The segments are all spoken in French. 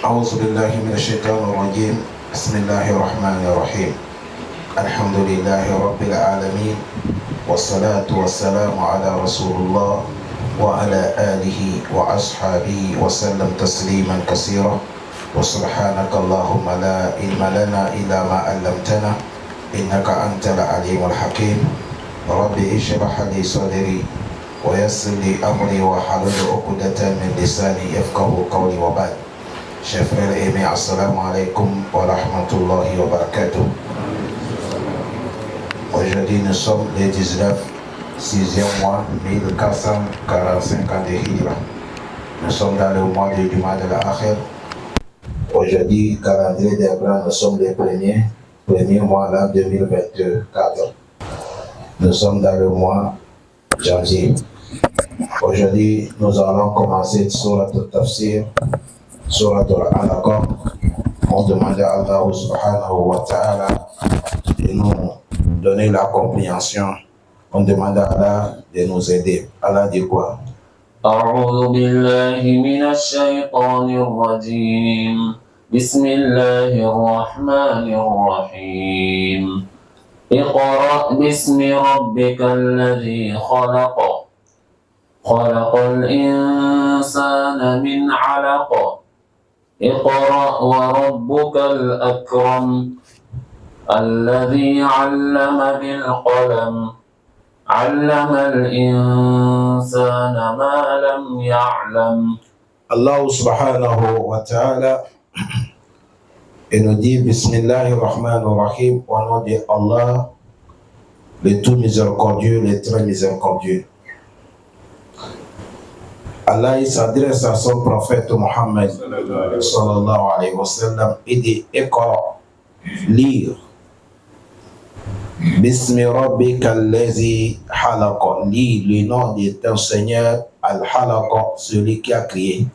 أعوذ بالله من الشيطان الرجيم. بسم الله الرحمن الرحيم. الحمد لله رب العالمين، والصلاة والسلام على رسول الله وعلى آله وأصحابه وسلم تسليما كثيرا. وسبحانك اللهم لا علم لنا إلا ما علمتنا إنك أنت العليم الحكيم. رب اشرح لي صدري ويسر لي أمري واحلل عقدة من لساني يفقهوا قولي وبعد. Chers frères et amis, assalamu alaikum wa rahmatullahi wa barakatuh. Aujourd'hui, nous sommes le 19, 6e mois, 1445 ans de Hijra. Nous sommes dans le mois du Jumad al-Akhir. Aujourd'hui, calendrier des Blancs, nous sommes les premier mois là, 2024. Nous sommes dans le mois janvier. Aujourd'hui, nous allons commencer Surat al-Tafsir, Surat al-Alaq. On demande à Allah subhanahu wa ta'ala de nous donner la compréhension. On demande à Allah de nous aider. Allah dit quoi? أعوذ بالله من الشيطان الرجيم. بسم الله الرحمن الرحيم. اقرأ باسم ربك الذي خلق. خلق الإنسان من علق. اقرأ وربك الأكرم. الذي علم بالقلم. علم الإنسان ما لم يعلم. Allah subhanahu wa ta'ala nous dit Bismillahir Rahmanir Rahim, au nom de Allah, le tout miséricordieux, le très miséricordieux. Allah il s'adresse à son prophète Mohammed sallallahu alayhi wa sallam et dit Iqra, lire. Bismi rabbika allazi halaqa, lis le nom de ton Seigneur al-halaqa, celui qui a créé.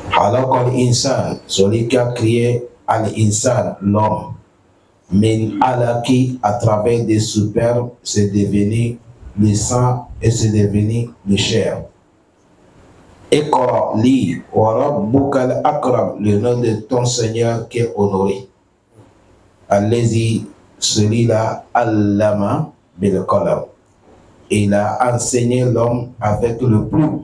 Halaqa al-insan, celui qui a créé al-insan, l'homme. Min alaki, à travers des superbes, c'est devenu le sang et c'est devenu le chair. Iqra, lis, wa rabbuka al-akram, le nom de ton Seigneur qui est honoré. Allazi, celui-là, allama bil qalam. Il a enseigné l'homme avec le plume.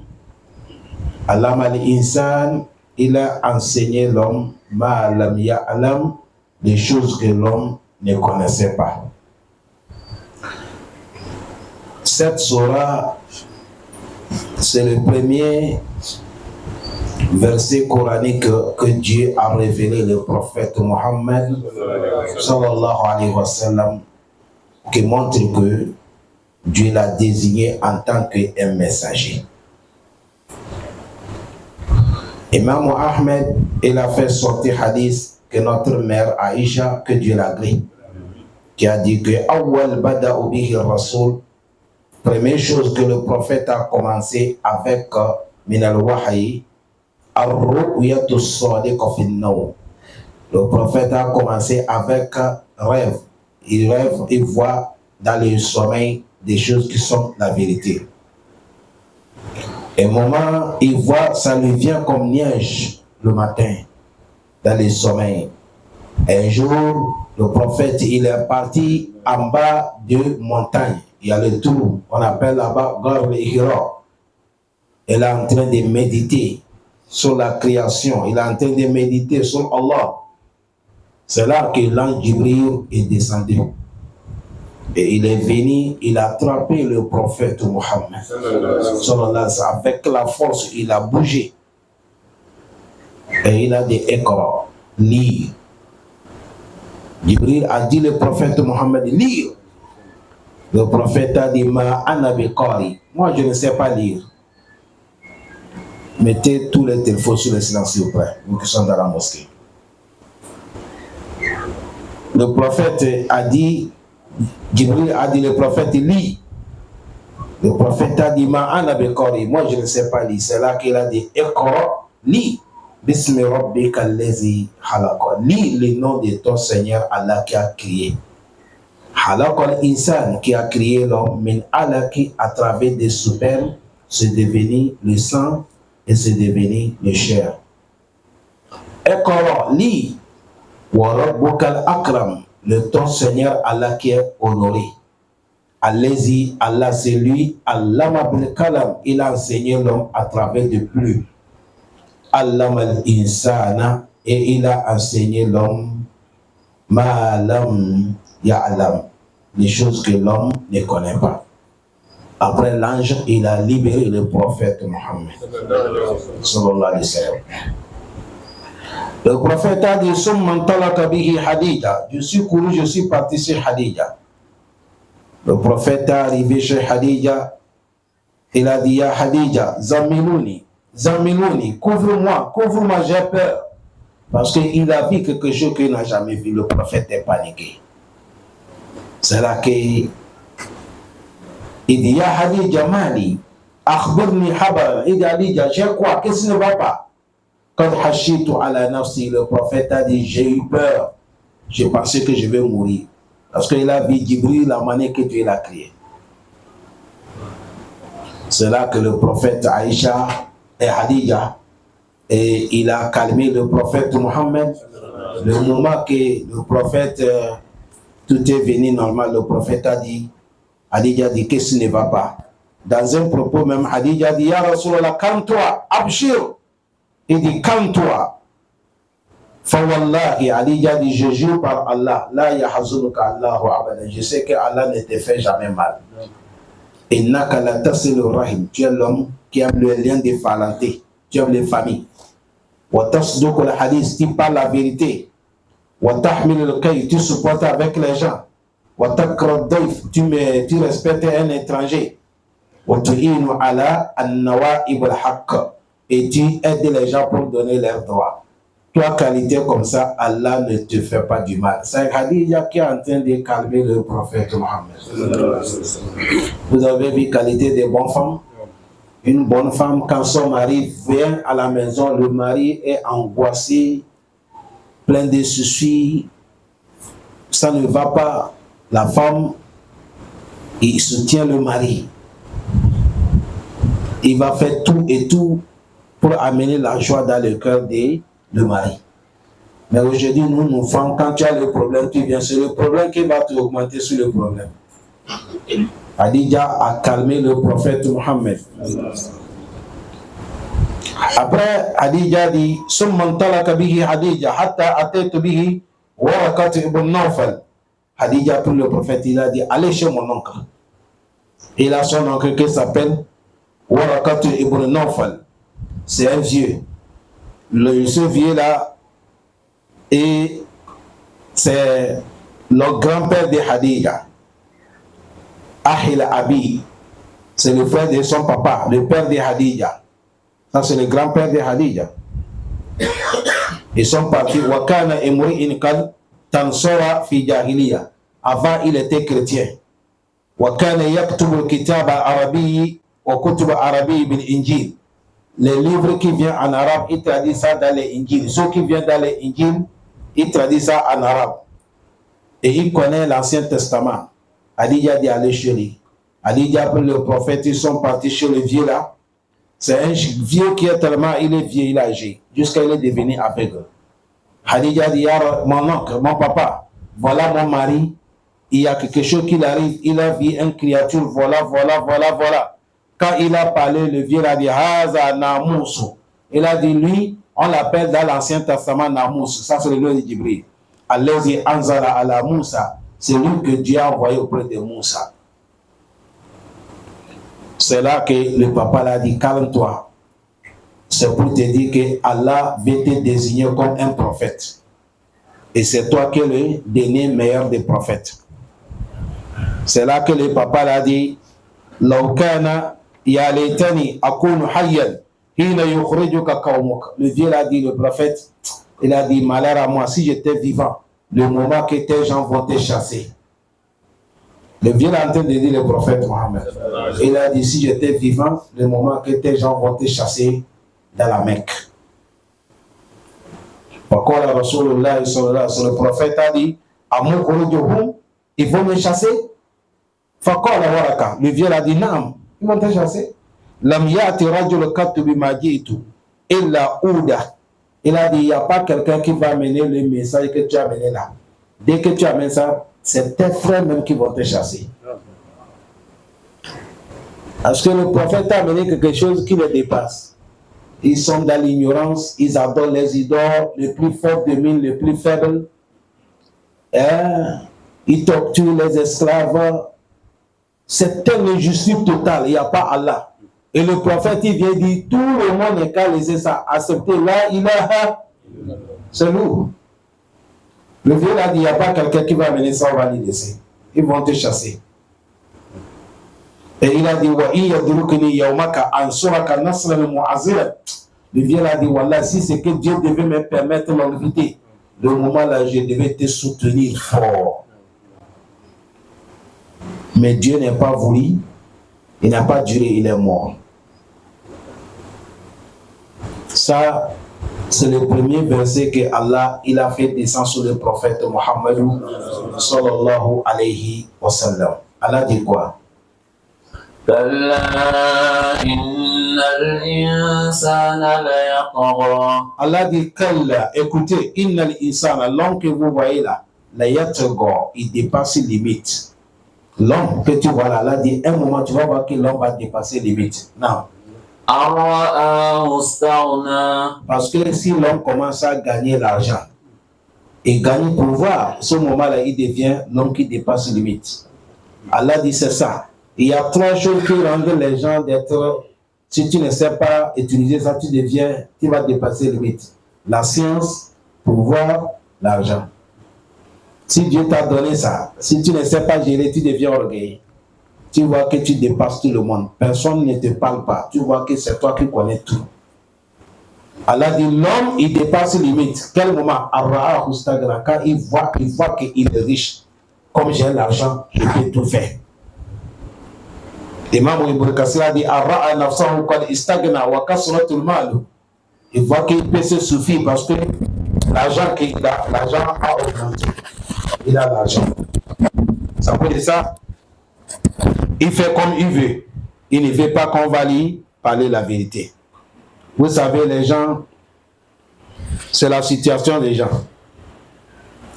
Allama al-insan, il a enseigné l'homme ma lam ya'lam, des choses que l'homme ne connaissait pas. Cette surah, c'est le premier verset coranique que Dieu a révélé le prophète Mohammed sallallahu alayhi wa sallam, qui montre que Dieu l'a désigné en tant qu'un messager. Imam Ahmed, il a fait sortir hadith que notre mère Aïcha, que Dieu l'agrée, qui a dit que Awwal bada'u bihi rasoul, première chose que le prophète a commencé avec min al-wahyi, ar-ru'yatu as-sadiqa fi an-nawm. Le prophète a commencé avec rêve. Il rêve, il voit dans le sommeil des choses qui sont la vérité. Et au moment il voit, ça lui vient comme neige le matin dans le sommeil. Un jour, le prophète, il est parti en bas de montagne. Il y a le tour, on appelle là-bas Gar al-Hira. Il est en train de méditer sur la création. Il est en train de méditer sur Allah. C'est là que l'ange Jibril est descendu. Et il est venu, il a attrapé le prophète Mohammed. Avec la force, il a bougé. Et il a dit Iqra, lire. Jibril a dit le prophète Mohammed, lire. Le prophète a dit Ma ana biqari. Moi, je ne sais pas lire. Mettez tous les téléphones sur le silence, s'il vous plaît, vous qui sont dans la mosquée. Le prophète a dit, Jibril a dit, le prophète lit. Le prophète a dit, Ma ana biqari. Moi, je ne sais pas lire. C'est là qu'il a dit, Iqra, lis. Bismi rabbika allazi halaqa. Lis le nom de ton Seigneur Allah qui a créé. Halaqa al-insan, qui a créé l'homme, min alaki, à travers des superbes, c'est devenu le sang et c'est devenu le chair. Iqra, lis. Wa rabbukal akram, le ton Seigneur Allah qui est honoré. Allez-y, Allah c'est lui, Allama bil kalam, il a enseigné l'homme à travers des plumes. Allama al-insana, et il a enseigné l'homme ma lam ya'lam, les choses que l'homme ne connaît pas. Après l'ange, il a libéré le prophète Mohammed. Sallallahu alayhi wa sallam. Le prophète a dit Summan talaka bihi Hadija. Je suis couru, je suis parti sur Hadija. Le prophète est arrivé chez Hadija. Il a dit Ya Hadija, Zamilouni, Zamilouni, couvre-moi, j'ai peur. Parce qu'il a vu quelque chose qu'il n'a jamais vu. Le prophète est paniqué. C'est là qu'il dit Ya Hadija Mali, Akhbirni Habar. Il dit Hadija, j'ai quoi? Qu'est-ce qui ne va pas? Quand Hashitu ala nafsi, le prophète a dit j'ai eu peur. J'ai pensé que je vais mourir. Parce qu'il a vu Jibril la manière que Dieu l'a créé. C'est là que le prophète Aïcha et Hadija, et il a calmé le prophète Mohammed. Le moment que le prophète, tout est venu normal, le prophète a dit, Hadija dit qu'est-ce qui ne va pas. Dans un propos même, Hadija dit Ya Rasulallah, calme-toi, abshir. Il dit calme-toi. Fawallahi, Hadija dit je jure par Allah, la yahzunuka Allahu abada. Je sais que Allah ne te fait jamais mal. Innaka la tasilu rahim, tu es l'homme qui aime le lien de parenté, tu aimes les familles. Wa tasduqu al hadith, tu parles la vérité. Wa tahmil al kay, tu supportes avec les gens. Wa takra dayf, tu respectes un étranger. Wa tu'inu ala an-nawa'ib al haqq, et tu aides les gens pour donner leurs droits. Toi, qualité comme ça, Allah ne te fait pas du mal. C'est Hadija qui est en train de calmer le prophète Mohammed. Vous avez vu qualité des bonnes femmes? Une bonne femme, quand son mari vient à la maison, le mari est angoissé, plein de soucis, ça ne va pas. La femme, il soutient le mari. Il va faire tout et tout pour amener la joie dans le cœur de mari. Mais aujourd'hui, nous femmes, quand tu as le problème, tu viens, c'est le problème qui va te augmenter sur le problème. Hadija a calmé le prophète Mohammed. Après, Hadija dit Summan talaka bihi Hadija, hatta ataitu bihi Warakat ibn Nawfal. Hadija pour le prophète, il a dit allez chez mon oncle. Il a son oncle qui s'appelle Warakat ibn Nawfal. C'est un vieux. Ce vieux-là, et c'est le grand-père de Hadija. Ahil Abi, c'est le frère de son papa, le père de Hadija. Ça, c'est le grand-père de Hadija. Ils sont partis. Wakana Emuri Inkal Tansora fi Jahiliya. Avant, il était chrétien. Wakana Yaktubu Kitaba Arabi wa Kutuba Arabi bil Injil. Les livres qui viennent en arabe, ils traduisent ça dans les Injil. Ceux qui viennent dans les Injil, ils traduisent ça en arabe. Et ils connaissent l'Ancien Testament. Hadija dit aller chez lui. Hadija après le prophète, ils sont partis chez le vieux là. C'est un vieux qui est tellement, il est vieux, il est âgé, jusqu'à il est devenu aveugle. Hadija dit, mon oncle, mon papa, voilà mon mari, il y a quelque chose qui arrive, il a vu une créature, voilà. Quand il a parlé, le vieux a dit, Haza Namous. Il a dit, lui, on l'appelle dans l'Ancien Testament Namous. Ça, c'est le nom de Jibril. Allazi anzala ala Moussa. C'est lui que Dieu a envoyé auprès de Moussa. C'est là que le papa l'a dit, calme-toi. C'est pour te dire que Allah veut te désigner comme un prophète. Et c'est toi qui es le dernier meilleur des prophètes. C'est là que le papa l'a dit, Laukana ya laitani akunu hayyan hina yukhrijuka qaumuk. Le vieux l'a dit, le prophète, il a dit, malheur à moi, si j'étais vivant, le moment que tes gens vont te chasser. Le vieux est en train de dire le prophète Mohammed. Il a dit, si j'étais vivant, le moment que tes gens vont te chasser dans la Mecque. Pourquoi la Rasulullah sallallahu alayhi wa sallam, le prophète a dit, ils vont me chasser. Le vieux a dit, non, ils vont te chasser. Lam yati rajul katubi majitu illa ouda Il a dit, il n'y a pas quelqu'un qui va amener le message que tu as amené là. Dès que tu amènes ça, c'est tes frères même qui vont te chasser. Parce que le prophète a amené quelque chose qui les dépasse. Ils sont dans l'ignorance, ils adorent les idoles, les plus forts dominent les plus faibles. Ils torturent les esclaves. C'est une injustice totale, il n'y a pas Allah. Et le prophète, il vient dire, tout le monde n'est qu'à laisser ça, accepter là, il a. C'est lourd. Le vieux a dit, il n'y a pas quelqu'un qui va amener ça, on va les laisser. Ils vont te chasser. Et il a dit, le vieux a dit, voilà, si c'est que Dieu devait me permettre l'envité, le moment là, je devais te soutenir fort. Mais Dieu n'a pas voulu, il n'a pas duré, il est mort. Ça, c'est le premier verset que Allah il a fait descendre sur le prophète Mohammed sallallahu alayhi wa sallam. Allah dit quoi? Allah dit Kalla, écoutez, innal insana, l'homme que vous voyez là, la yatagha, il dépasse les limites. L'homme que tu vois là, Allah dit un moment tu vas voir que l'homme va dépasser les limites. Non. Parce que si l'homme commence à gagner l'argent et gagner pouvoir, ce moment-là, il devient l'homme qui dépasse les limites. Allah dit c'est ça. Il y a trois choses qui rendent les gens d'être. Si tu ne sais pas utiliser ça, tu vas dépasser les limites. La science, pouvoir, l'argent. Si Dieu t'a donné ça, si tu ne sais pas gérer, tu deviens orgueilleux. Tu vois que tu dépasses tout le monde. Personne ne te parle pas. Tu vois que c'est toi qui connais tout. Allah dit l'homme, il dépasse les limites. Quel moment? Quand il voit qu'il est riche. Comme j'ai l'argent, je peux tout faire. Imam Ibn Kassir a dit il voit qu'il peut se suffire parce que l'argent qu'il a, l'argent a augmenté. Il a l'argent. Ça veut dire ça? Il fait comme il veut. Il ne veut pas qu'on va lui parler la vérité. Vous savez, les gens, c'est la situation des gens.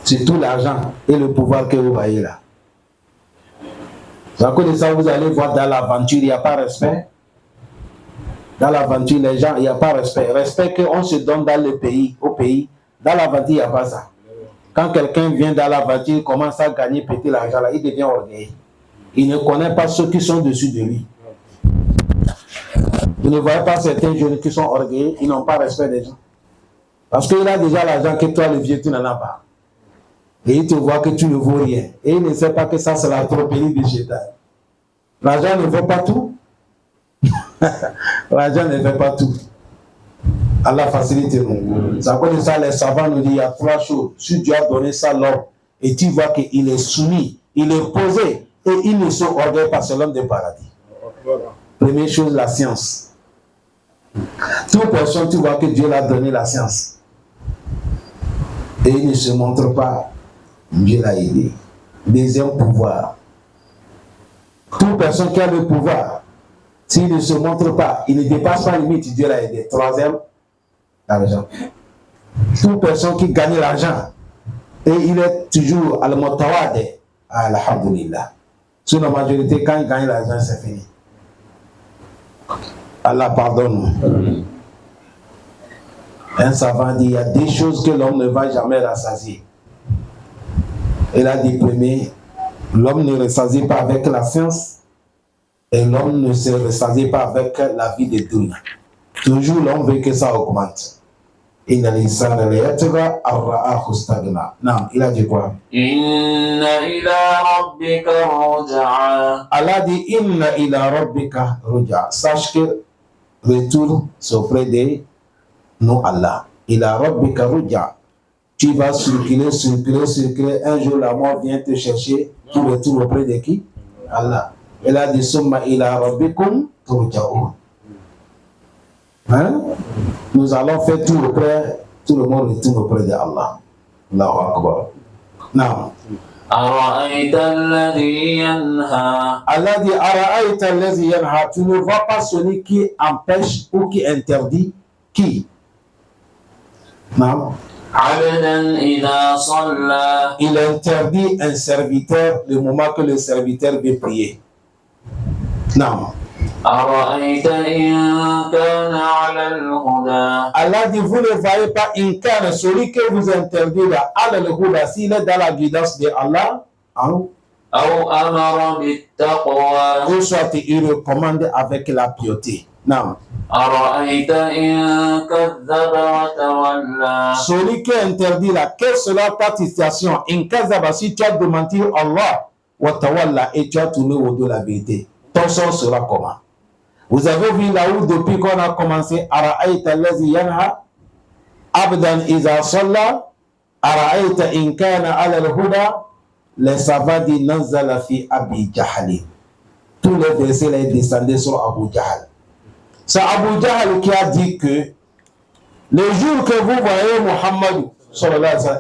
C'est tout l'argent et le pouvoir que vous voyez là. À cause de ça, vous allez voir dans l'aventure, il n'y a pas de respect. Dans l'aventure, les gens, il n'y a pas de respect. Respect qu'on se donne dans le pays, au pays. Dans l'aventure, il n'y a pas ça. Quand quelqu'un vient dans l'aventure, il commence à gagner, péter l'argent là, il devient orgueilleux. Il ne connaît pas ceux qui sont dessus de lui. Vous ne voyez pas certains jeunes qui sont orgueilleux, ils n'ont pas respect des gens. Parce qu'il a déjà l'argent que toi, le vieux, tu n'en as pas. Et il te voit que tu ne vaux rien. Et il ne sait pas que ça, c'est la tropélie du Shaitan. L'argent ne vaut pas tout. L'argent ne fait pas tout. Allah facilite nous. C'est à cause de ça, les savants nous disent il y a trois choses. Si Dieu a donné ça à l'homme, et tu vois qu'il est soumis, il est posé, et il ne se orgueille pas, c'est l'homme des paradis. Première chose, la science. Toute personne, tu vois que Dieu l'a donné la science. Et il ne se montre pas, Dieu l'a aidé. Deuxième pouvoir. Toute personne qui a le pouvoir, s'il ne se montre pas, il ne dépasse pas la limite, Dieu l'a aidé. Troisième, l'argent. Toute personne qui gagne l'argent, et il est toujours al-mutawade, alhamdulillah. Sur la majorité, quand il gagne l'argent, c'est fini. Allah pardonne. Un savant dit, il y a des choses que l'homme ne va jamais rassasier. Il a dit, premier, l'homme ne rassasie pas avec la science et l'homme ne se rassasie pas avec la vie de dunya. Toujours l'homme veut que ça augmente. Il a dit ça, il a dit quoi? Allah dit, inna ila rabbika ruj'a. Sache que retour c'est auprès de nous Allah. Ila rabbika ruj'a. Tu vas circuler. Un jour la mort vient te chercher. Tu retournes auprès de qui? Allah. Il a dit summa ila rabbikum turja'un. Hein? Nous allons faire tout le monde retourne auprès de Allah. Allahu Akbar. Non. Allah dit Ara'ayta allazi yanha. Tu ne vois pas celui qui empêche ou qui interdit. Qui? Non. عبدا إذا صلى. Il interdit un serviteur le moment que le serviteur veut prier. Non. أرأيت إن كان على الهدى. Allah dit, vous ne voyez pas incarne celui que vous interdit là, al-huda, s'il est dans la guidance de Allah, hein? أو أمر بالتقوى. Ou soit il recommande avec la piété. Non. أرأيت إن كذب وتولى. Celui qui interdit là, quelle sera ta situation? In kazaba, si tu as démenti Allah, wa tawalla, et tu as tourné au dos de la vérité, ton sort sera comment? Vous avez vu là où depuis qu'on a commencé, Ara'ayta allazi yanha abdan iza salla, Ara'ayta in kana ala al-huda, les savants disent Nazala fi Abi Jahali. Tous les versets là descendaient sur Abu Jahal. C'est Abu Jahal qui a dit que le jour que vous voyez Muhammad,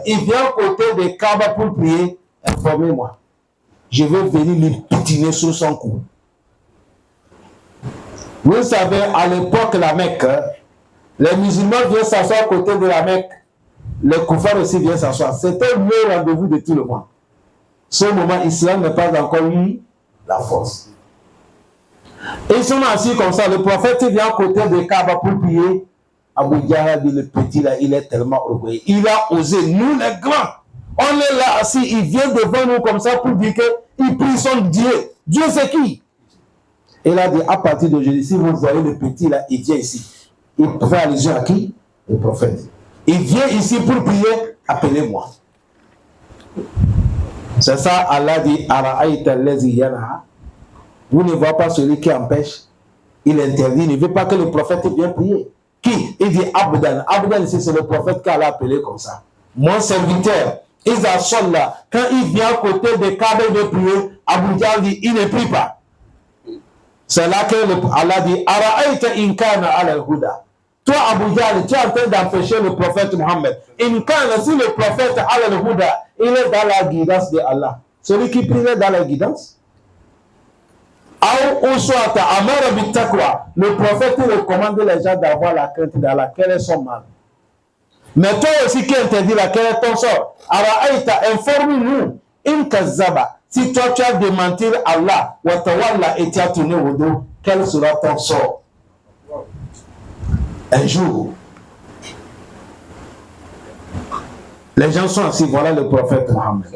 il vient côté de Kaaba pour prier, informez-moi. Je vais venir lui pétiner sur son cou. Vous savez, à l'époque, la Mecque, les musulmans viennent s'asseoir à côté de la Mecque. Les koufars aussi viennent s'asseoir. C'était le rendez-vous de tout le monde. Ce moment, l'islam n'a pas encore eu la force. Et ils sont assis comme ça. Le prophète vient à côté de Kaaba pour prier. Abu Jahal dit, le petit là, il est tellement orgueilleux. Il a osé, nous les grands, on est là assis, il vient devant nous comme ça pour dire qu'il prie son Dieu. Dieu c'est qui? Il a dit, à partir d'aujourd'hui, si vous voyez le petit là, il vient ici. Il fait allusion à qui? Le prophète. Il vient ici pour prier, appelez-moi. C'est ça, Allah dit, Ara'ayta allazi yanha. Vous ne voyez pas celui qui empêche, il interdit, il ne veut pas que le prophète vienne prier. Qui? Il dit Abdan. Abdan ici, c'est le prophète qui l'a appelé comme ça. Mon serviteur, Isa Solla, quand il vient à côté de Kaaba de prier, Abu Jahl dit, il ne prie pas. C'est là que Allah dit, Ara'ayta in kana ala al-huda. Toi, Abu Jahl, tu es en train d'empêcher le prophète Mohammed. In kana, si le prophète ala al-huda, il est dans la guidance de Allah. Celui qui prie est dans la guidance. Ou soit amara bitakwa, le prophète recommande les gens d'avoir la crainte d'Allah. Quel est son mal? Mais toi aussi qui interdis là, quel est ton sort? Ara'ayta, informe-nous. In kazaba, si toi tu as démenti Allah, wa tawalla, et tu as tourné au dos, quel sera ton sort? Un jour, les gens sont assis, voilà le prophète Mohammed.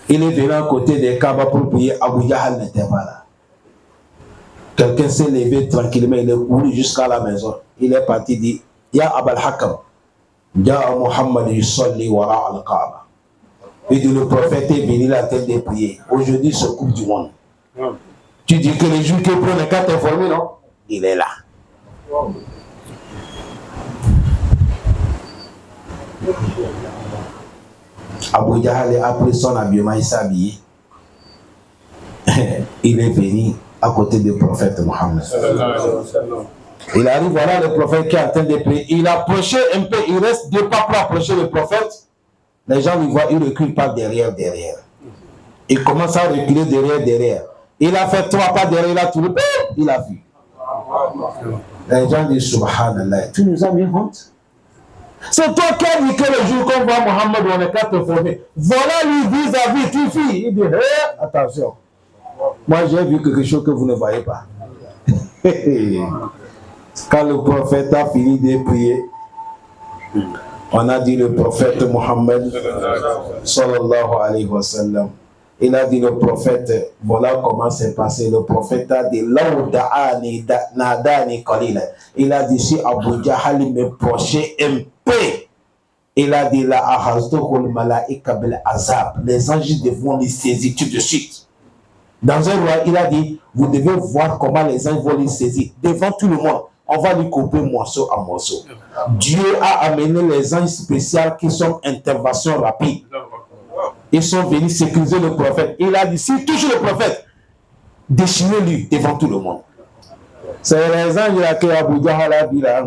Il est venu à côté des Kaaba pour prier, Abu Jahal n'était pas là. Quelqu'un s'est levé tranquillement, il est couru jusqu'à la maison. Il est parti dire, Ya Abal Hakam, Ya Muhammad yusalli wara al-Kaaba. Il dit, le prophète est venu la tête de prier. Aujourd'hui, c'est Coupe du Monde. Tu dis que les jours qui prennent les cartes informées, non? Il est là. Abu Jahal a pris son habillement, il s'est habillé. Il est venu à côté du prophète Mohammed. Il arrive, voilà le prophète qui est en train de prier. Il approchait un peu, il reste 2 pas pour approcher le prophète. Les gens lui voient, il recule pas derrière. Il commence à reculer derrière. Il a fait 3 pas derrière, il a tourné, il a vu. Les gens disent, Subhanallah, tu nous as mis honte. C'est toi qui as dit que le jour qu'on voit Mohammed, on est qu'à te former. Voilà lui vis-à-vis, tu fille. Il dit, hey, attention. Moi, j'ai vu quelque chose que vous ne voyez pas. Quand le prophète a fini de prier, on a dit le prophète Mohammed, sallallahu alayhi wa sallam, il a dit le prophète, voilà comment c'est passé. Le prophète a dit, il a dit, si Abu Jahal me prochait un peu, il a dit, les anges devront les saisir tout de suite. Dans un roi, il a dit, vous devez voir comment les anges vont les saisir. Devant tout le monde, on va lui couper morceau à morceau. Dieu a amené les anges spéciaux qui sont intervention rapide. Ils sont venus sécuriser le prophète. Il a dit, si touche le prophète, déchirez-lui devant tout le monde. C'est les anges là que Abu Jahal a dit là.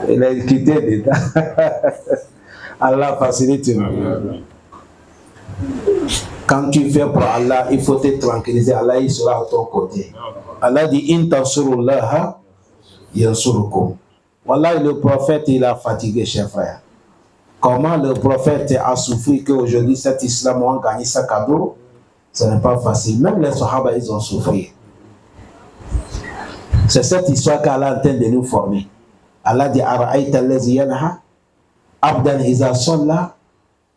Il a quitté d'état. Allah facilite. Quand tu fais pour Allah, il faut te tranquilliser. Allah, il sera à ton côté. Allah dit, in tansurullaha yansurukum. Voilà, le prophète, il a fatigué, chers frères. Comment le prophète a souffert qu'aujourd'hui, cet islam a gagné sa cadeau? Ce n'est pas facile. Même les Sahaba, ils ont souffert. C'est cette histoire qu'Allah est en train de nous former. Allah dit Ara'aita allazi yanha abdan iza salla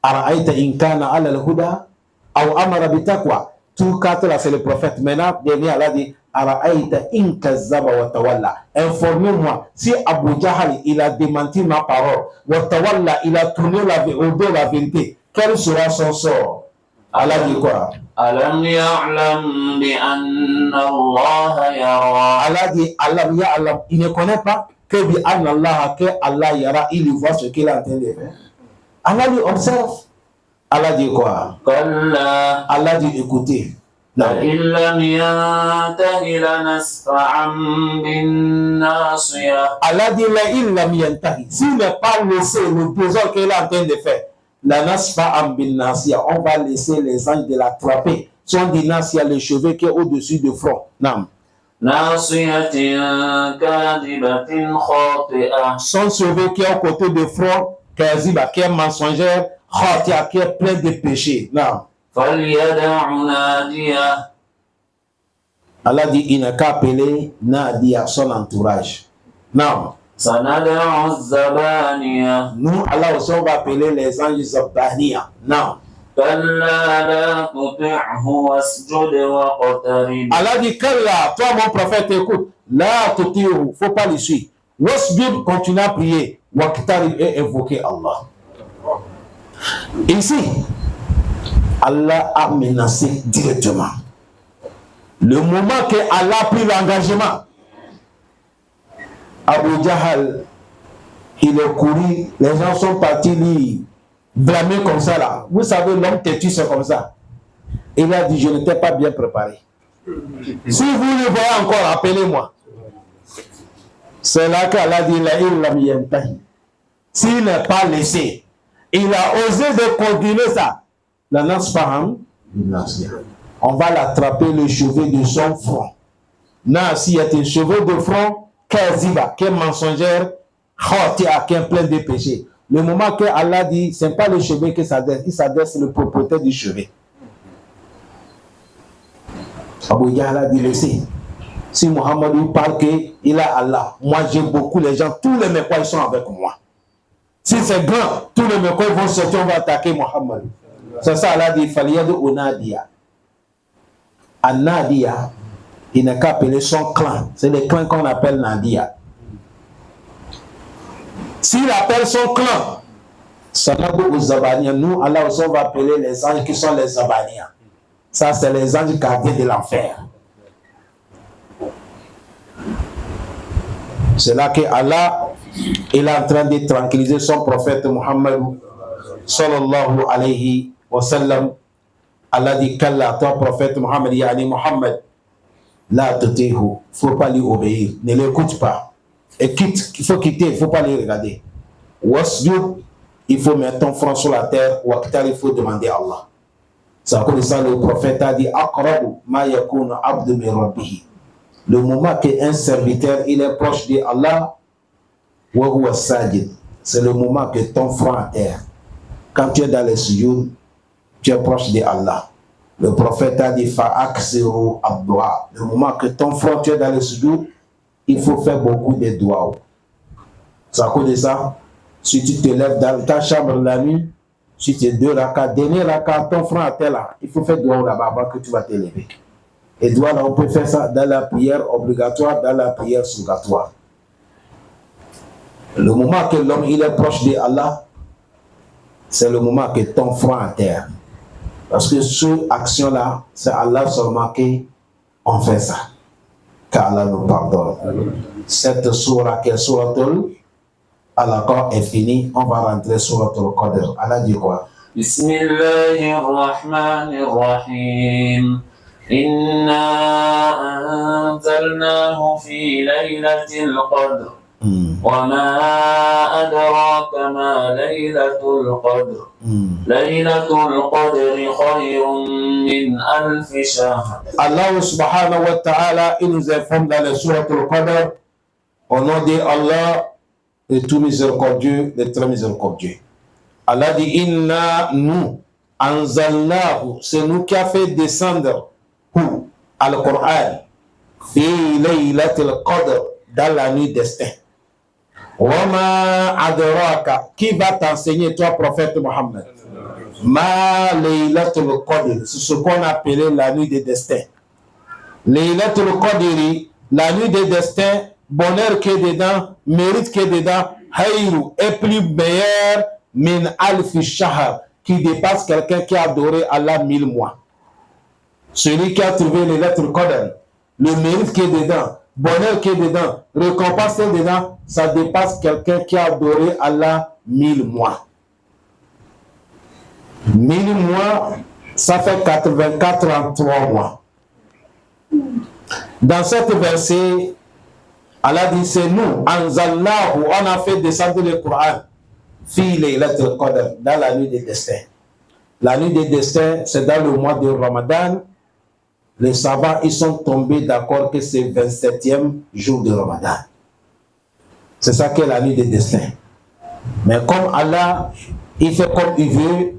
Ara'aita in kana ala al-huda aw amara bitaqwa. Tout quatre là, c'est le prophète. Maintenant, dernier, Allah dit Ara'aita in kazzaba wa tawalla. Informez-moi, si Abu Jahal il a démenti ma parole, wa tawalla, il a tourné au dos la vérité, quel sera son sort? Allah dit quoi? Alam ya'lam bi anna Allah yara. Allah dit Alam ya'lam, il ne connaît pas que bi anna Allah, que Allah yara, il voit ce qu'il est en train de faire. Allah lui observe. Allah dit quoi? Kalla. Allah dit écoutez. لئن لم ينته لنسفعا بالناصية. Allah dit la'in lam yantahi. S'il n'est pas laissé le besoin qu'il est en train de faire, la nasfa'an bin nasiya, on va laisser les anges de l'attraper. Son dit nasiya, le cheveu qui est au-dessus du front. Nam. ناصية كاذبة خاطئة. Son cheveu qui est au côté du front, kaziba, qui est mensongère, khati'a, qui est plein de péchés. Nam. فليدع ناديه. Allah dit il n'a qu'à appeler Nadia, son entourage. Non. سندع الزبانية. Nous, Allah aussi, on va appeler les anges Zabaniya. Non. كلا لا تطعه واسجد واقترب. Allah dit Kalla, toi mon prophète, écoute. La tuti'u, faut pas le suivre. Wasjud, continue à prier. Waqtarib et invoquer Allah. Ici, Allah a menacé directement. Le moment que Allah a pris l'engagement, Abu Jahal, il est couru, les gens sont partis lui blâmer comme ça là. Vous savez, l'homme têtu, c'est comme ça. Il a dit, je n'étais pas bien préparé. Si vous le voyez encore, appelez-moi. C'est là qu'Allah dit, s'il n'est pas laissé, il a osé de continuer ça. La nasfaham, on va l'attraper le cheveu de son front. S'il y a des cheveux de front, kaziba, qui est mensongère, khatia, qui est plein de péchés. Le moment que Allah dit, ce n'est pas le cheveu qui s'adresse, il s'adresse le propriétaire du cheveu. Abu Jahl a dit, laissez. Si Muhammad lui parle qu'il a Allah, moi j'ai beaucoup les gens, tous les Mekwa ils sont avec moi. Si c'est grand, tous les Mekwa vont sortir, on va attaquer Muhammad. C'est ça, Allah dit, Faliyadu Unadia. Nadia, il n'a qu'à appeler son clan. C'est le clan qu'on appelle Nadia. S'il appelle son clan, Sanadu ou Zabania, nous, Allah aussi, on va appeler les anges qui sont les Zabania. Ça, c'est les anges gardiens de l'enfer. C'est là que Allah il est en train de tranquilliser son prophète Muhammad sallallahu alayhi wa sallam. Allah dit Kalla, toi prophète Muhammad, yani Muhammad, la tutihu, faut pas lui obéir, ne l'écoute pas. Et quitte, il faut quitter, il faut pas les regarder. Wasjud, il faut mettre ton front sur la terre, waqtar, il faut demander à Allah. C'est comme ça le prophète a dit Aqrabu ma yakunu abdu min rabbihi. Le moment qu'un serviteur il est proche de Allah, wa huwa sajid, c'est le moment que ton front à terre. Quand tu es dans les sujoud, tu es proche de Allah. Le prophète a dit fa'aksiru ad-du'a. Le moment que ton front tu es dans les sujoud, il faut faire beaucoup de doigts. C'est à cause de ça, si tu te lèves dans ta chambre la nuit, si tu es deux rakas, dernier rakas, ton front à terre là, il faut faire doigt là-bas avant que tu vas te lever. Et doigt là, on peut faire ça dans la prière obligatoire, dans la prière surrogatoire. Le moment que l'homme il est proche de Allah, c'est le moment que ton front à terre. Parce que cette action-là, c'est Allah seulement qui on fait ça. Qu'Allah nous pardonne. Cette sourate qui est souratul Al-Qadr est finie, on va rentrer souratul Qadr. Allah dit quoi? Bismillahirrahmanirrahim. Inna anzalnahu fi laylatil qadr. وما أدراك ما ليلة القدر ليلة القدر خير من ألف شهر. Allah subhanahu wa ta'ala, il nous informe dans la sourate Al-Qadr, au nom de Allah, le tout miséricordieux, le très miséricordieux. Allah dit, inna, nous, anzalnahu, c'est nous qui a fait descendre Al-Qur'an, fi laylatil qadr, dans la nuit destin. Wama adraka, qui va t'enseigner, toi, prophète Mohammed? Ma laylatul qadr, c'est ce qu'on appelait la nuit des destins. Laylatul qadr, la nuit des destins, bonheur qui est dedans, mérite qui est dedans, hayru est plus meilleur min alfi shahr, qui dépasse quelqu'un qui a adoré Allah 1000 mois. Celui qui a trouvé les lettres qadr, le mérite qui est dedans, bonheur qui est dedans, récompense qui est dedans, ça dépasse quelqu'un qui a adoré Allah 1000 mois. 1000 mois, ça fait 84 en 3 mois. Dans cet verset, Allah dit, c'est nous, anzalnahu, on a fait descendre le Coran, fi laylatul qadr, dans la nuit des destins. La nuit des destins, c'est dans le mois de Ramadan. Les savants, ils sont tombés d'accord que c'est le 27e jour de Ramadan. C'est ça qu'est la nuit des destins. Mais comme Allah, il fait comme il veut,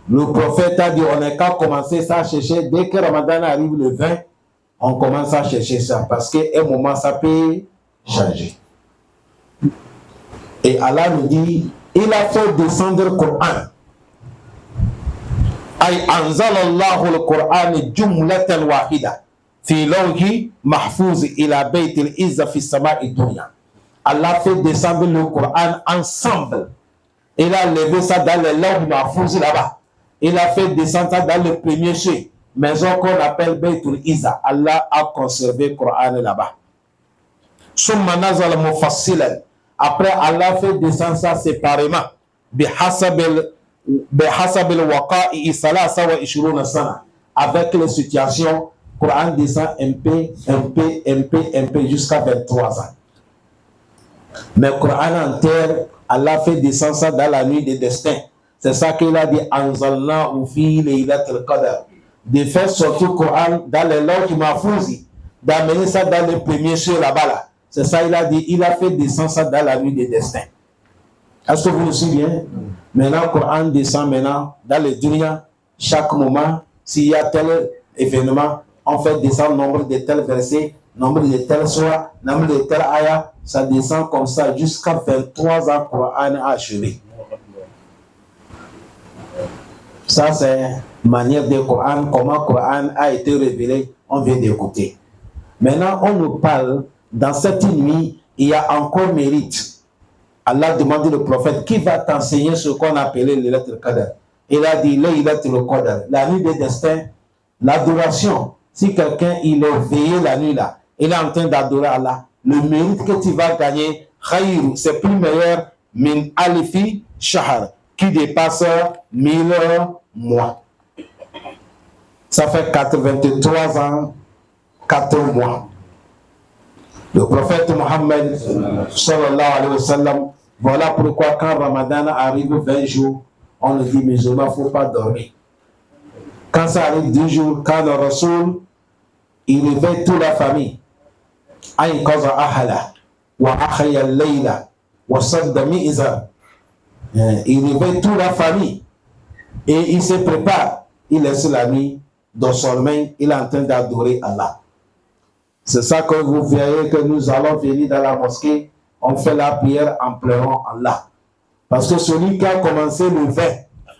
le prophète a dit, on n'a qu'à commencer ça à chercher. Dès que Ramadan arrive le 20, on commence à chercher ça. Parce qu'à un moment, ça peut changer. Et Allah nous dit, il a fait descendre le Coran. Ay anzalallahu al-Qur'an jumlatan wahida fi lawhi mahfuz ila bayt al-izza fi as-sama'i dunya. Allah fait descendre le Coran ensemble. Il a levé ça dans le lawh mahfuz là-bas. Il a fait descendre ça dans le premier ciel, maison qu'on appelle Bayt al-Izza. Allah a conservé le Coran là-bas. Summa nazala mufassilan. Après Allah fait descendre ça séparément. Avec les situations, le Coran descend un peu jusqu'à 23 ans. Mais le Coran en terre, Allah fait descendre ça dans la nuit des destins. C'est ça qu'il a dit, anzalnahu fi laylatil qadr, de faire sortir le Coran dans les lois qui m'a fousi, d'amener ça dans le premier ciel là-bas là. C'est ça il a dit, il a fait descendre ça dans la nuit des destins. Est-ce que vous le suivez bien? Maintenant, le Coran descend maintenant dans le dunya. Chaque moment, s'il y a tel événement, on fait descendre nombre de tels versets, nombre de tels soirs, nombre de tels ayats. Ça descend comme ça jusqu'à 23 ans, le Coran a achevé. Ça, c'est manière de Coran, comment le Coran a été révélé, on vient d'écouter. Maintenant, on nous parle, dans cette nuit, il y a encore mérite. Allah demande au prophète, qui va t'enseigner ce qu'on appelait les lettres qadr? Il a dit, laylatul qadr, la nuit des destins, l'adoration. Si quelqu'un, il est veillé la nuit là, il est en train d'adorer Allah, le mérite que tu vas gagner, khayr, c'est plus meilleur, min alifi shahr, qui dépasse 1000 mois. Ça fait 83 ans, 4 mois. Le prophète Mohammed, sallallahu alayhi wa sallam, voilà pourquoi quand Ramadan arrive 20 jours, on le dit, musulman, il ne faut pas dormir. Quand ça arrive 10 jours, quand le Rasoul, il réveille toute la famille. Aïn kaza ahala, wa akhaya layla, wa sadda mi'za. Il réveille toute la famille et il se prépare. Il laisse la nuit dans son main, il est en train d'adorer Allah. C'est ça que vous verrez que nous allons venir dans la mosquée, on fait la prière en pleurant Allah. Parce que celui qui a commencé le 20,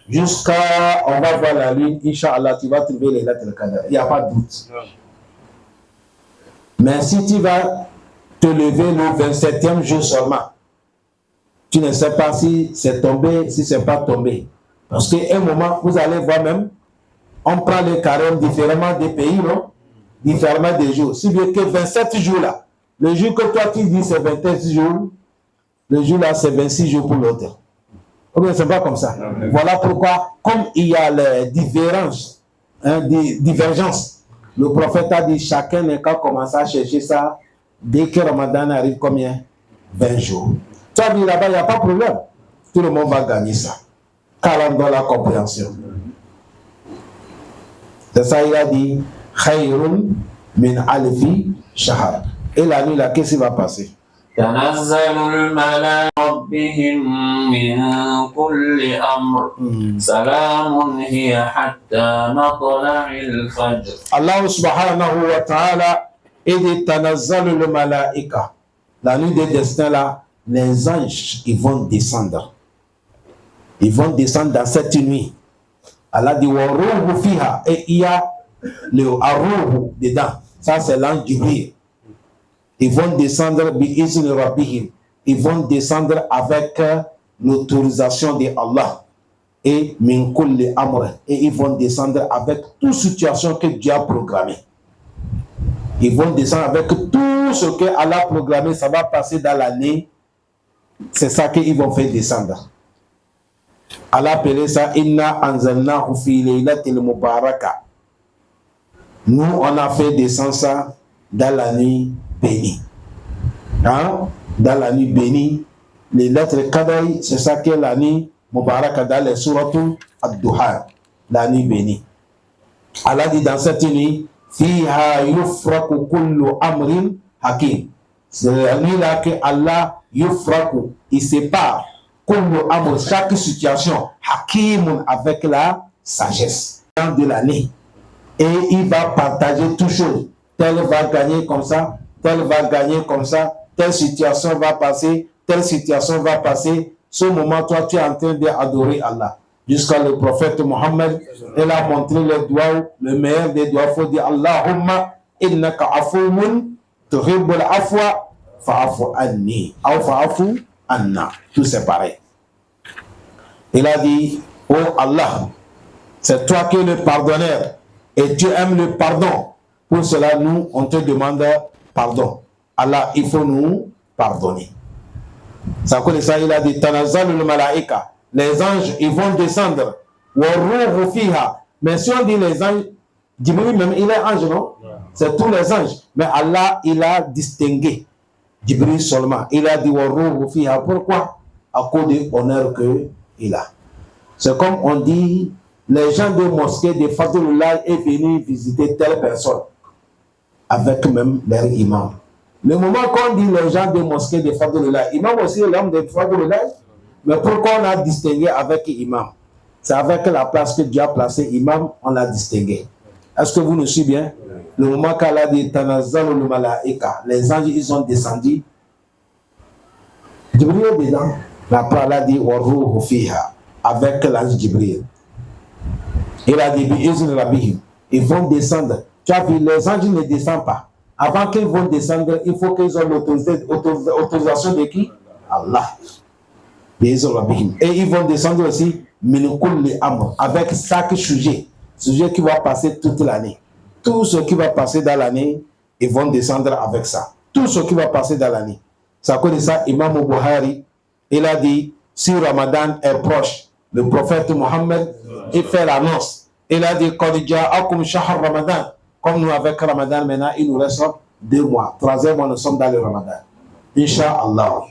jusqu'à, on va voir la lune, Inch'Allah, tu vas trouver les lettres de Qadr. Il n'y a pas de doute. Mais si tu vas te lever le 27e jour seulement, tu ne sais pas si c'est tombé, si c'est pas tombé. Parce qu'à un moment, vous allez voir même, on prend les carême différemment des pays, non? Différemment des jours. Si bien que 27 jours là, le jour que toi tu dis c'est 27 jours, le jour là c'est 26 jours pour l'autre. Ou bien c'est pas comme ça. Voilà pourquoi, comme il y a les différences, divergences, le prophète a dit chacun n'est qu'à commencer à chercher ça dès que Ramadan arrive combien? 20 jours. Tu as dit là-bas, il n'y a pas de problème. Tout le monde va gagner ça. Car on doit la compréhension. C'est ça, il a dit Khayrun min alfi shahr. Et la nuit là, qu'est-ce qui va passer? تنزل الملائكة ربهم من كل أمر سلام هي حتى مطلع الفجر. Allah subhanahu wa ta'ala dit tanazzalu le malaika. La nuit des destins là, les anges ils vont descendre. Ils vont descendre dans cette nuit. Allah dit wa ruhu fiha, et il y a le aruhu dedans. Ça c'est l'ange Jibril. Ils vont descendre bi-izni rabbihim. Ils vont descendre avec l'autorisation de Allah. Et min kulli amr. Et ils vont descendre avec toute situation que Dieu a programmée. Ils vont descendre avec tout ce que Allah a programmé. Ça va passer dans l'année. C'est ça qu'ils vont faire descendre. Allah appelait ça Inna anzalnahu fi laylatil mubaraka. Nous, on a fait descendre ça dans la nuit bénie. Hein? Dans la nuit bénie, les lettres Qadari, c'est ça qui est la nuit Mubaraka dans les sourates Ad-Duha, la nuit bénie. Allah dit dans cette nuit, Fiha yufraku kullu amrin hakim. C'est la nuit là que Allah yufraku, il sépare kullu amr, chaque situation, hakim avec la sagesse de l'année. Et il va partager toutes choses. Tel va gagner comme ça, tel va gagner comme ça, telle situation va passer, telle situation va passer. Ce moment, toi, tu es en train d'adorer Allah. Jusqu'à le prophète Mohammed, il a montré le doigt, le meilleur des doigts. Il faut dire Allahumma innaka afoumun tuhibbul afwa fa'afu anni ou fa'afu anna. Tout c'est pareil. Il a dit, oh Allah, c'est toi qui es le pardonneur et tu aimes le pardon. Pour cela, nous, on te demande pardon. Allah, il faut nous pardonner. Ça connaît ça, il a dit Tanazzalu le malaika. Les anges, ils vont descendre. Wa ruhu fiha. Mais si on dit les anges, Jibril même, il est ange, non? C'est tous les anges. Mais Allah, il a distingué Jibril seulement. Il a dit Wa ruhu fiha. Pourquoi? À cause de l'honneur qu'il a. C'est comme on dit, les gens de mosquée de Fadlullah est venu visiter telle personne. Avec même leur imam. Le moment qu'on dit les gens de mosquée de Fadlullah, imam aussi est l'homme de Fadlullah, mais pourquoi on a distingué avec imam? C'est avec la place que Dieu a placé imam, on l'a distingué. Est-ce que vous nous suivez bien? Le moment qu'Allah dit Tanazzalu le malaika, les anges ils ont descendu. Jibril est dedans. Après Allah dit Wa ruhu fiha, avec l'ange Jibril. Il a dit Bi-izni rabbihim, ils vont descendre. Tu as vu, les anges ne descendent pas. Avant qu'ils vont descendre, il faut qu'ils aient l'autorisation de qui? Allah. Et ils vont descendre aussi avec chaque sujet qui va passer toute l'année. Tout ce qui va passer dans l'année, ils vont descendre avec ça. Tout ce qui va passer dans l'année. Ça connaît ça, Imam Bukhari, il a dit, si Ramadan est proche, le prophète Mohammed, il fait l'annonce. Il a dit, Qad ja'akum shahr Ramadan. Comme nous avec Ramadan, maintenant, il nous reste 2 mois. 3e mois, nous sommes dans le Ramadan. Inch'Allah.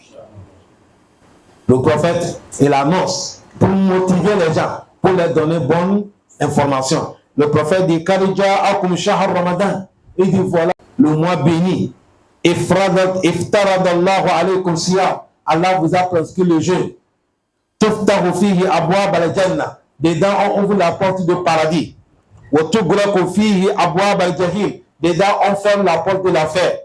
Le prophète, il annonce pour motiver les gens, pour leur donner bonne information. Le prophète dit, Qad ja'akum shahr Ramadan. Il dit, voilà le mois béni. Iftaradallahu alaykum siyam. Allah vous a prescrit le jeûne. Tuftahu fihi abwab al-jannah. Dedans, on ouvre la porte du paradis. Dedans, on ferme la porte de l'enfer.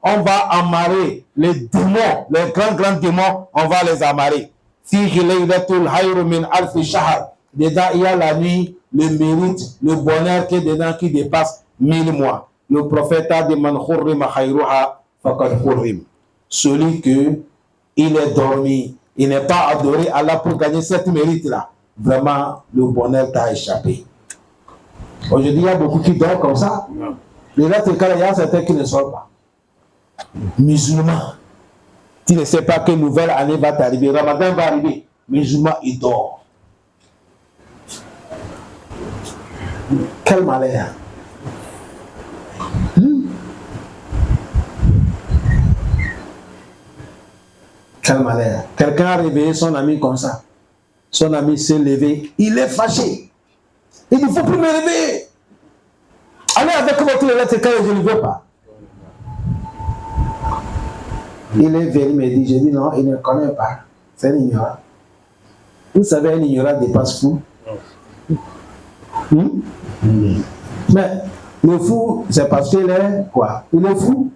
On va amarrer les démons, les grands démons, on va les amarrer. Dedans, il y a la nuit, le mérite, le bonheur qui est dedans qui dépasse 1000 mois. Le prophète a dit celui que il est dormi, il n'est pas adoré Allah pour gagner cette mérite-là. Vraiment, le bonheur t'a échappé. Aujourd'hui, il y a beaucoup qui dorment comme ça. Les lettres, il y a certains qui ne sortent pas. Musulmans, tu ne sais pas quelle nouvelle année va t'arriver. Ramadan va arriver. Musulmans, ils dorment. Quel malheur. Quel malheur. Quelqu'un a réveillé son ami comme ça. Son ami s'est levé. Il est fâché. Il dit, il ne faut plus me réveiller. Allez avec votre lettre quand je ne veux pas. Il est venu me dire, j'ai dit non, il ne connaît pas. C'est un ignorant. Vous savez, un ignorant dépasse fou. Mais le fou, c'est parce qu'il est quoi? Il est fou.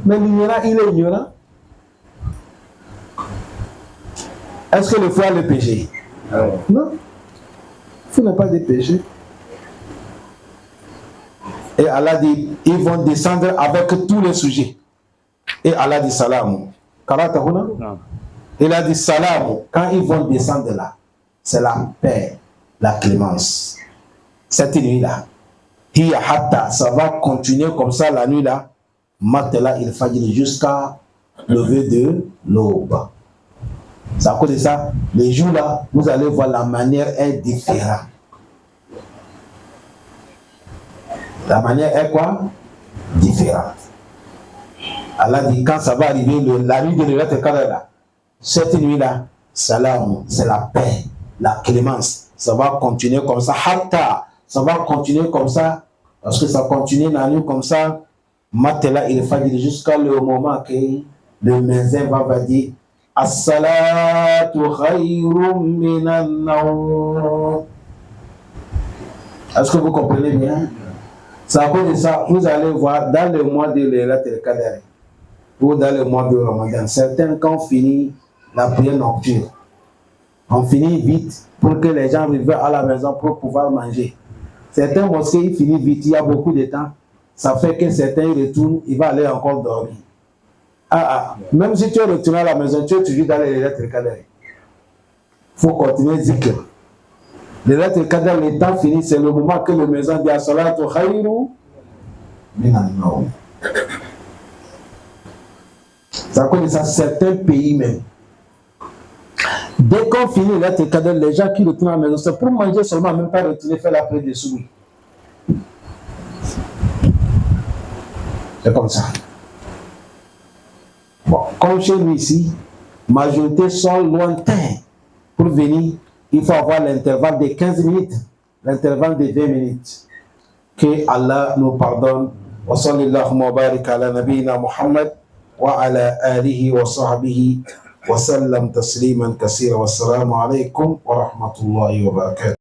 Mais l'ignorant, il est ignorant. Est-ce que le fou a le péché? Non. Le fou n'a pas de péché. Et Allah dit, ils vont descendre avec tous les sujets. Et Allah dit salam. Il a dit salam. Quand ils vont descendre là, c'est la paix, la clémence. Cette nuit-là, ça va continuer comme ça la nuit-là. Matela il fajr jusqu'à lever de l'aube. C'est à cause de ça, les jours-là, vous allez voir la manière est différente. La manière est quoi? Différente. Allah dit quand ça va arriver, la nuit de Laylatul Qadr là, cette nuit-là, salam, c'est la paix, la clémence. Ça va continuer comme ça. Hatta, ça va continuer comme ça. Parce que ça continue la nuit comme ça. Matela il fajr jusqu'à le moment que le médecin va dire As-salatu khayrum minan nawm. Est-ce que vous comprenez bien? C'est à cause de ça, vous allez voir dans le mois de Laylatul Qadr ou dans le mois de Ramadan, certains quand on finit la prière nocturne, on finit vite pour que les gens arrivent à la maison pour pouvoir manger. Certains mosquées, ils finissent vite, il y a beaucoup de temps. Ça fait que certains retournent, ils vont aller encore dormir. Même si tu es retourné à la maison, tu es toujours dans les Laylatul Qadr. Il faut continuer zikr. Les Laylatul Qadr, le temps fini, c'est le moment que le maison dit as-salatu khayru minan nawm. Ça connaît ça, certains pays même. Dès qu'on finit les Laylatul Qadr, les gens qui retournent à la maison, c'est pour manger seulement, même pas retourner faire la prière de souris. C'est comme ça. Bon, comme chez nous ici, majorité sont lointains. Pour venir, il faut avoir l'intervalle de 15 minutes, l'intervalle de 20 minutes. Que Allah nous pardonne. Wa sallallahu wa barik ala nabiyina Muhammad wa ala alihi wa sahbihi wa sallam tasliman kaseera. Wassalamu alaikum wa rahmatullahi wa barakatuh.